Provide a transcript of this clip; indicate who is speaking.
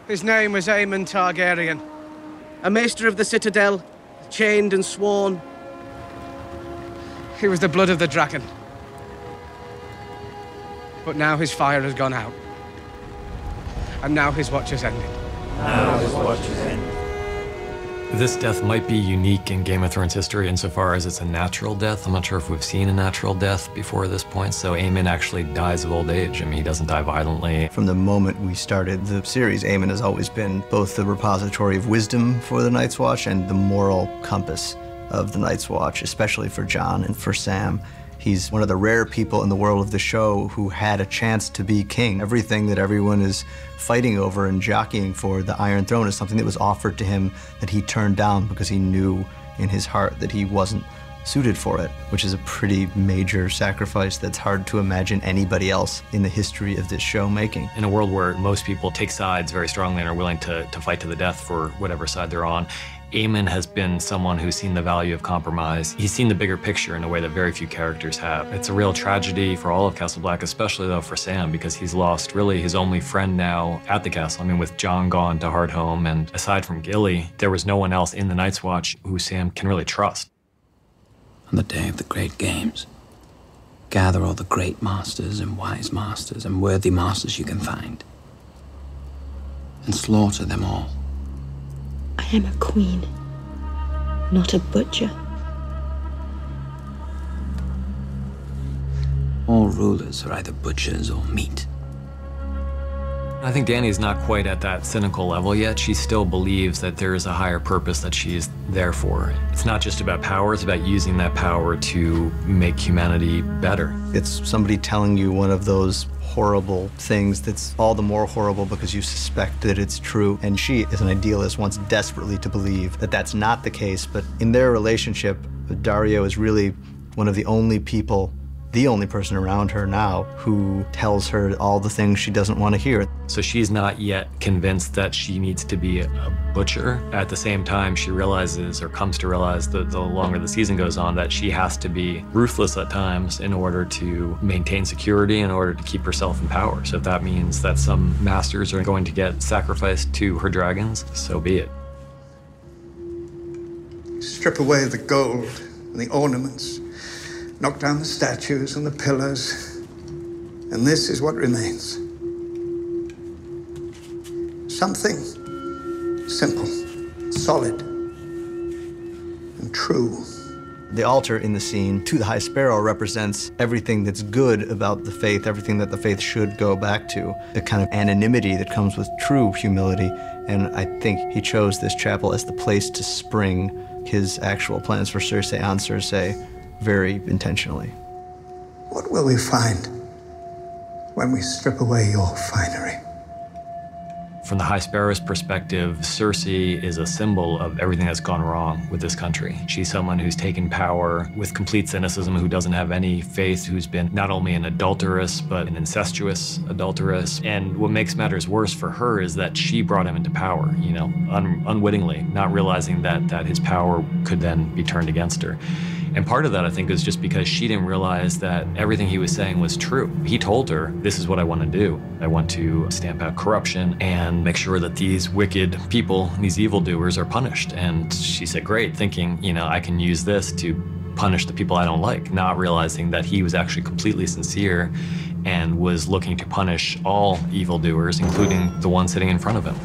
Speaker 1: His name was Aemon Targaryen. A maester of the Citadel, chained and sworn. He was the blood of the dragon. But now his fire has gone out. And now his watch has ended.
Speaker 2: Now his watch has ended.
Speaker 3: This death might be unique in Game of Thrones history insofar as it's a natural death. I'm not sure if we've seen a natural death before this point, so Aemon actually dies of old age. I mean, he doesn't die violently.
Speaker 4: From the moment we started the series, Aemon has always been both the repository of wisdom for the Night's Watch and the moral compass of the Night's Watch, especially for Jon and for Sam. He's one of the rare people in the world of the show who had a chance to be king. Everything that everyone is fighting over and jockeying for, the Iron Throne, is something that was offered to him that he turned down because he knew in his heart that he wasn't suited for it, which is a pretty major sacrifice that's hard to imagine anybody else in the history of this show making.
Speaker 3: In a world where most people take sides very strongly and are willing to fight to the death for whatever side they're on, Aemon has been someone who's seen the value of compromise. He's seen the bigger picture in a way that very few characters have. It's a real tragedy for all of Castle Black, especially though for Sam, because he's lost really his only friend now at the castle. I mean, with Jon gone to Hardhome, and aside from Gilly, there was no one else in the Night's Watch who Sam can really trust.
Speaker 2: On the day of the great games, gather all the great masters and wise masters and worthy masters you can find, and slaughter them all.
Speaker 5: I am a queen, not a butcher.
Speaker 2: All rulers are either butchers or meat.
Speaker 3: I think Dany's not quite at that cynical level yet. She still believes that there is a higher purpose that she's there for. It's not just about power, it's about using that power to make humanity better.
Speaker 4: It's somebody telling you one of those horrible things that's all the more horrible because you suspect that it's true. And she, as an idealist, wants desperately to believe that that's not the case. But in their relationship, Daario is really one of the only people, the only person around her now who tells her all the things she doesn't want to hear.
Speaker 3: So she's not yet convinced that she needs to be a butcher. At the same time, she realizes, or comes to realize, the longer the season goes on, that she has to be ruthless at times in order to maintain security, in order to keep herself in power. So if that means that some masters are going to get sacrificed to her dragons, so be it.
Speaker 6: Strip away the gold and the ornaments, knock down the statues and the pillars, and this is what remains. Something simple, solid, and true.
Speaker 4: The altar in the scene to the High Sparrow represents everything that's good about the faith, everything that the faith should go back to, the kind of anonymity that comes with true humility. And I think he chose this chapel as the place to spring his actual plans for Cersei on Cersei very intentionally.
Speaker 6: What will we find when we strip away your finery?
Speaker 3: From the High Sparrow's perspective, Cersei is a symbol of everything that's gone wrong with this country. She's someone who's taken power with complete cynicism, who doesn't have any faith, who's been not only an adulteress, but an incestuous adulteress. And what makes matters worse for her is that she brought him into power, you know, unwittingly, not realizing that his power could then be turned against her. And part of that, I think, is just because she didn't realize that everything he was saying was true. He told her, this is what I want to do. I want to stamp out corruption and make sure that these wicked people, these evildoers, are punished. And she said, great, thinking, you know, I can use this to punish the people I don't like, not realizing that he was actually completely sincere and was looking to punish all evildoers, including the one sitting in front of him.